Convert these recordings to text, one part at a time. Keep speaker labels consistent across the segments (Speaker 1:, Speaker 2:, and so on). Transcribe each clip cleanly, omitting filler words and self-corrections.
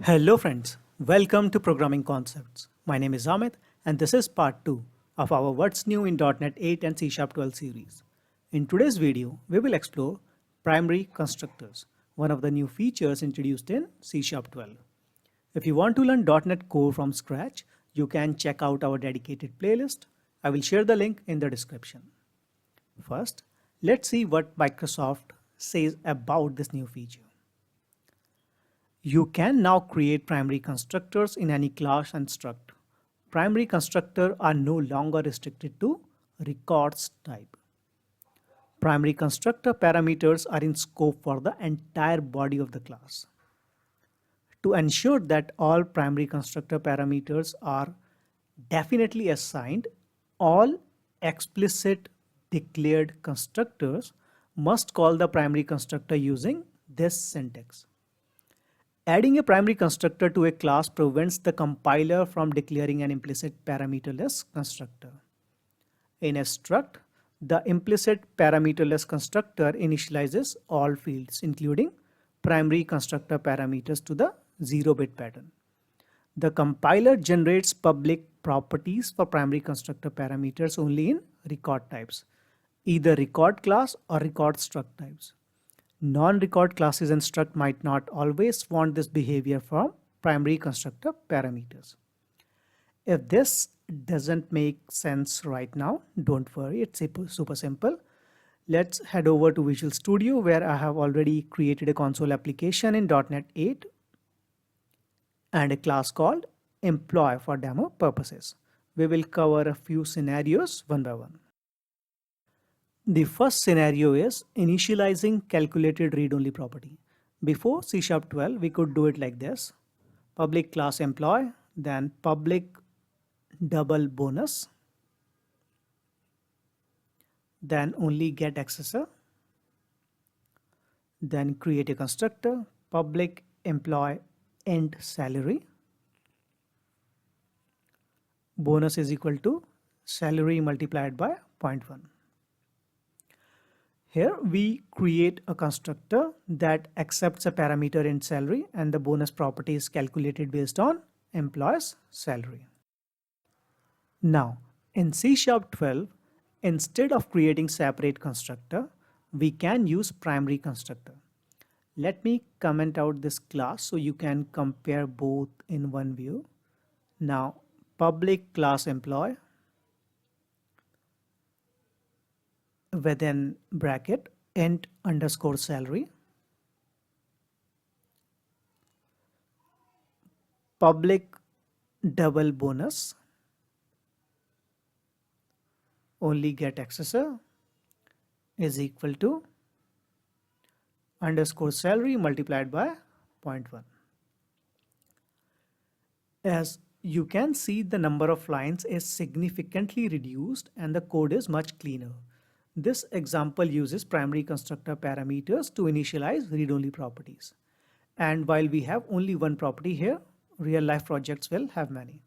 Speaker 1: Hello friends, welcome to Programming Concepts. My name is Amit and this is part 2 of our What's New in .NET 8 and C# 12 series. In today's video, we will explore primary constructors, one of the new features introduced in C# 12. If you want to learn .NET Core from scratch, you can check out our dedicated playlist. I will share the link in the description. First, let's see what Microsoft says about this new feature. You can now create primary constructors in any class and struct. Primary constructors are no longer restricted to records type. Primary constructor parameters are in scope for the entire body of the class. To ensure that all primary constructor parameters are definitely assigned, all explicit declared constructors must call the primary constructor using this syntax. Adding a primary constructor to a class prevents the compiler from declaring an implicit parameterless constructor. In a struct, the implicit parameterless constructor initializes all fields, including primary constructor parameters to the 0-bit pattern. The compiler generates public properties for primary constructor parameters only in record types, either record class or record struct types. Non-record classes and struct might not always want this behavior from primary constructor parameters. If this doesn't make sense right now, don't worry, it's super simple. Let's head over to Visual Studio where I have already created a console application in .NET 8 and a class called employee for demo purposes. We will cover a few scenarios one by one. The first scenario is initializing calculated read-only property. Before C# 12, we could do it like this. Public class employee, then public double bonus, then only get accessor, then create a constructor, public employee end salary, bonus is equal to salary multiplied by 0.1. Here we create a constructor that accepts a parameter in salary and the bonus property is calculated based on employee's salary. Now in C# 12, instead of creating separate constructor, we can use primary constructor. Let me comment out this class so you can compare both in one view. Now public class employee within bracket int underscore salary, public double bonus, only get accessor is equal to underscore salary multiplied by 0.1. As you can see, the number of lines is significantly reduced and the code is much cleaner. This example uses primary constructor parameters to initialize read-only properties. And while we have only one property here, real-life projects will have many.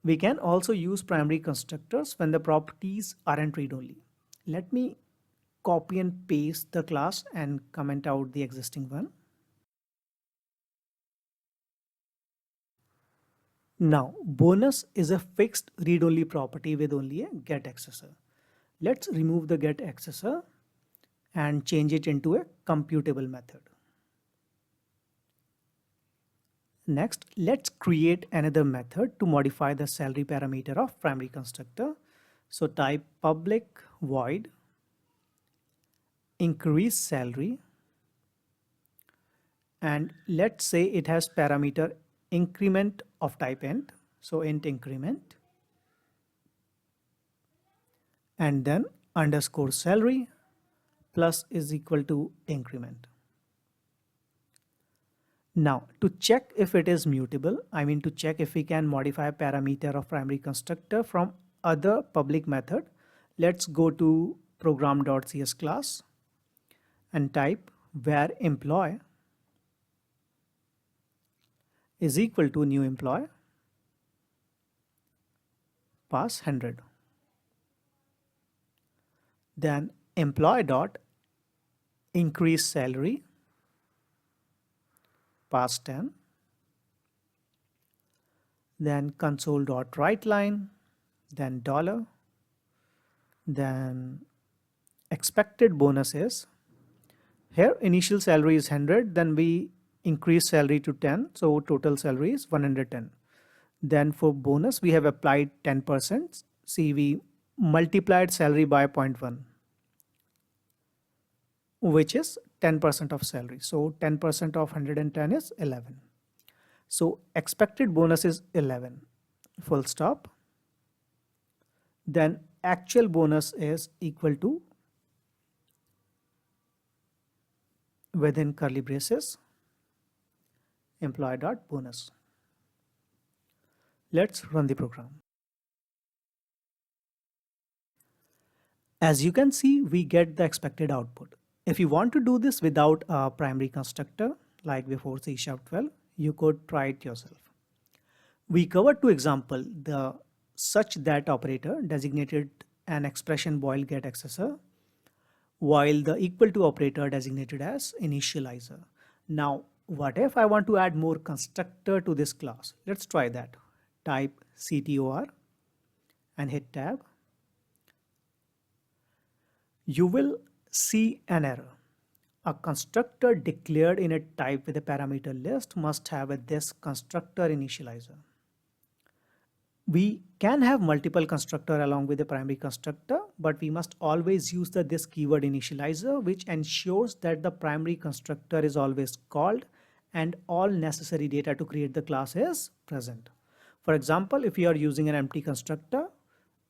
Speaker 1: We can also use primary constructors when the properties aren't read-only. Let me copy and paste the class and comment out the existing one. Now, bonus is a fixed read-only property with only a get accessor. Let's remove the get accessor and change it into a computable method. Next, let's create another method to modify the salary parameter of primary constructor. So type public void increase salary and let's say it has parameter increment of type int. So int increment and then underscore salary plus is equal to increment. Now to check if it is mutable, I mean to check if we can modify a parameter of primary constructor from other public method, let's go to program.cs class and type where employee is equal to new employee, pass 100. Then employee dot increase salary, pass 10, then console.writeLine, then dollar, then expected bonus is, here initial salary is 100, then we increase salary to 10, so total salary is 110. Then for bonus we have applied 10%. See, we multiplied salary by 0.1, which is 10% of salary. So 10% of 110 is 11. So expected bonus is 11, full stop. Then actual bonus is equal to, within curly braces, employee.bonus. Let's run the program. As you can see, we get the expected output. If you want to do this without a primary constructor, like before C# 12, you could try it yourself. We covered two examples, the such that operator designated an expression boil get accessor, while the equal to operator designated as initializer. Now, what if I want to add more constructor to this class? Let's try that. Type CTOR and hit tab. You will see an error. A constructor declared in a type with a parameter list must have this constructor initializer. We can have multiple constructor along with the primary constructor, but we must always use this keyword initializer, which ensures that the primary constructor is always called and all necessary data to create the class is present. For example, if you are using an empty constructor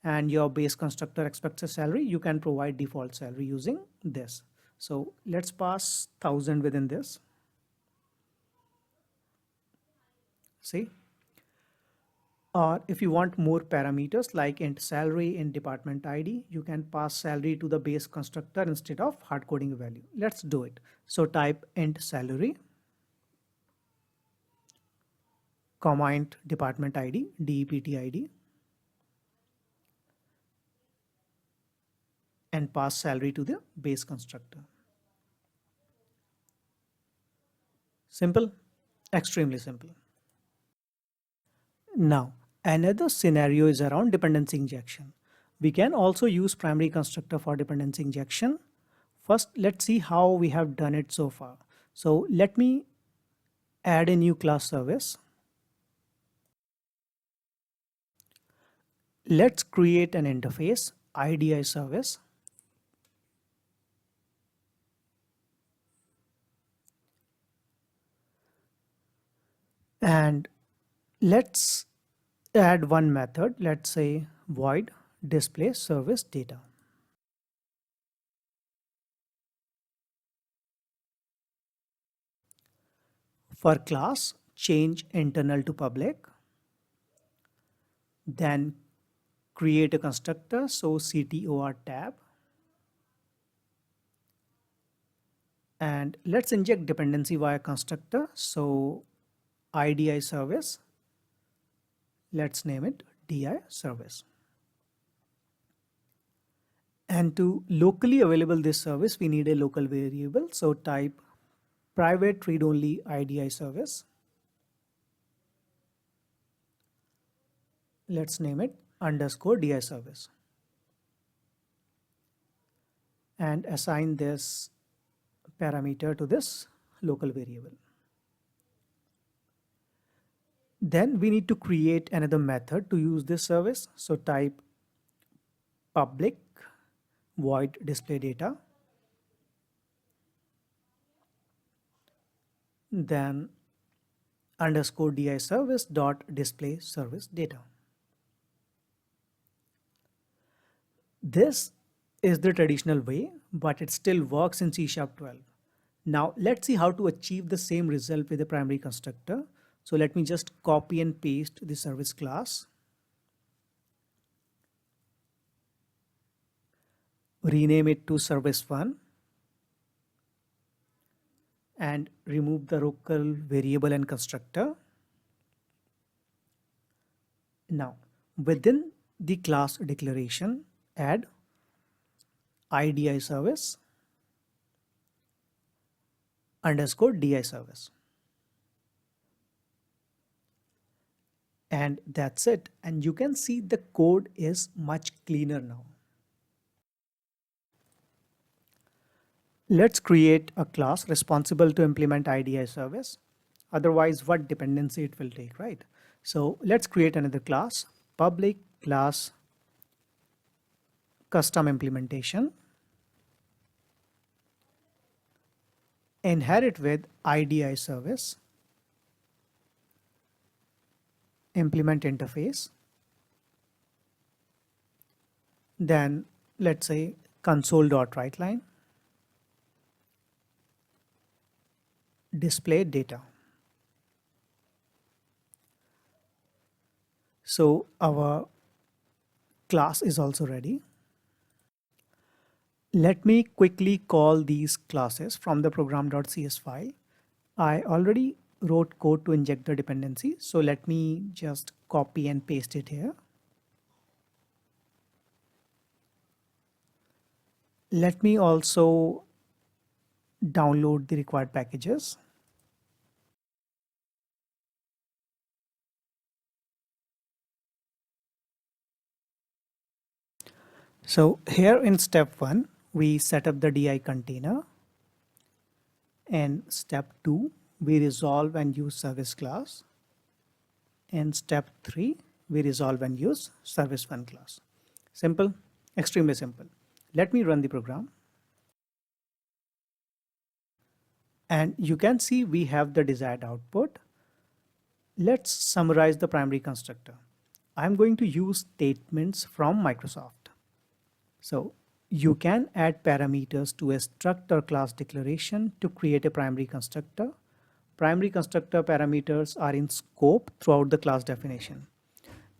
Speaker 1: and your base constructor expects a salary, you can provide default salary using this. So let's pass 1000 within this. See? Or if you want more parameters like int salary, int department ID, you can pass salary to the base constructor instead of hard coding a value. Let's do it. So type int salary, comma int department ID, DEPT ID, and pass salary to the base constructor. Simple, extremely simple. Now, another scenario is around dependency injection. We can also use primary constructor for dependency injection. First, let's see how we have done it so far. So let me add a new class service. Let's create an interface, IDI service. And let's add one method, let's say void display service data. For class, change internal to public. Then create a constructor, so CTOR tab. And let's inject dependency via constructor, so IDI service. Let's name it DI service. And to locally available this service, we need a local variable. So type private read-only IDI service. Let's name it underscore DI service. And assign this parameter to this local variable. Then we need to create another method to use this service. So type public void display data. Then underscore DI service dot display service data. This is the traditional way, but it still works in C# 12. Now let's see how to achieve the same result with the primary constructor. So let me just copy and paste the service class. Rename it to service1 and remove the local variable and constructor. Now within the class declaration, add IDI service underscore DI service. And that's it. And you can see the code is much cleaner now. Let's create a class responsible to implement IDI service. Otherwise, what dependency it will take, right? So let's create another class, public class custom implementation, inherit with IDI service, implement interface, then let's say console.writeLine, display data. So our class is also ready. Let me quickly call these classes from the program.cs file. I already wrote code to inject the dependency, so let me just copy and paste it here. Let me also download the required packages. So here in step 1, we set up the DI container. And step 2, we resolve and use service class. And step 3, we resolve and use service one class. Simple, extremely simple. Let me run the program. And you can see we have the desired output. Let's summarize the primary constructor. I'm going to use statements from Microsoft. So you can add parameters to a struct or class declaration to create a primary constructor. Primary constructor parameters are in scope throughout the class definition.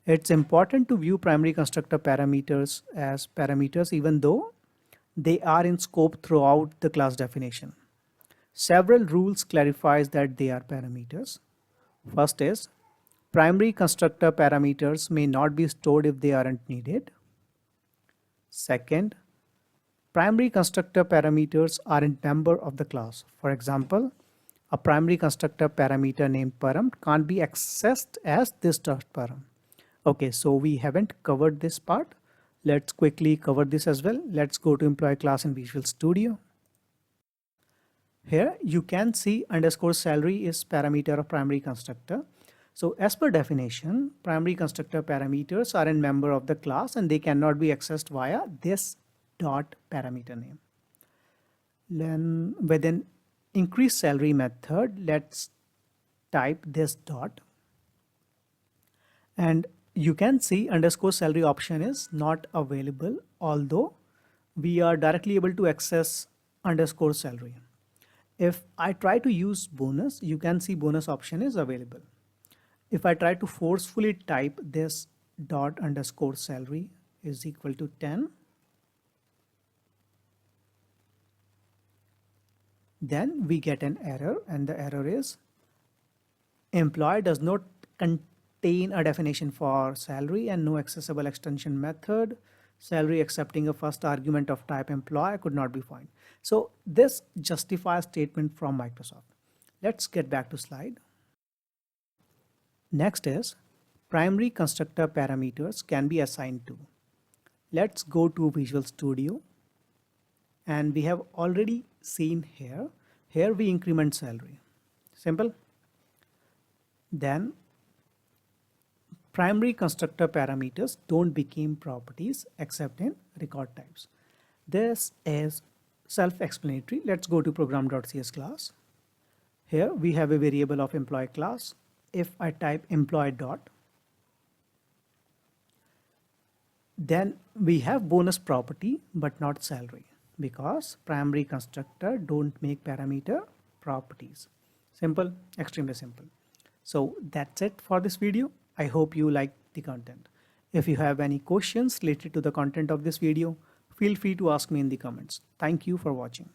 Speaker 1: It's important to view primary constructor parameters as parameters even though they are in scope throughout the class definition. Several rules clarifies that they are parameters. First is, primary constructor parameters may not be stored if they aren't needed. Second, primary constructor parameters aren't member of the class. For example, a primary constructor parameter named param can't be accessed as this.param. Okay, so we haven't covered this part. Let's quickly cover this as well. Let's go to employee class in Visual Studio. Here you can see underscore salary is parameter of primary constructor. So as per definition, primary constructor parameters are a member of the class and they cannot be accessed via this dot parameter name. Then within increase salary method, let's type this dot. And you can see underscore salary option is not available, although we are directly able to access underscore salary. If I try to use bonus, you can see bonus option is available. If I try to forcefully type this dot underscore salary is equal to 10, then we get an error, and the error is employee does not contain a definition for salary and no accessible extension method. Salary accepting a first argument of type employee could not be found. So this justifies statement from Microsoft. Let's get back to slide. Next is primary constructor parameters can be assigned to. Let's go to Visual Studio, and we have already seen here we increment salary. Simple. Then primary constructor parameters don't become properties except in record types. This is self-explanatory. Let's go to program.cs class. Here we have a variable of employee class. If I type employee dot, then we have bonus property but not salary because primary constructor don't make parameter properties. Simple, extremely simple. So that's it for this video. I hope you liked the content. If you have any questions related to the content of this video, feel free to ask me in the comments. Thank you for watching.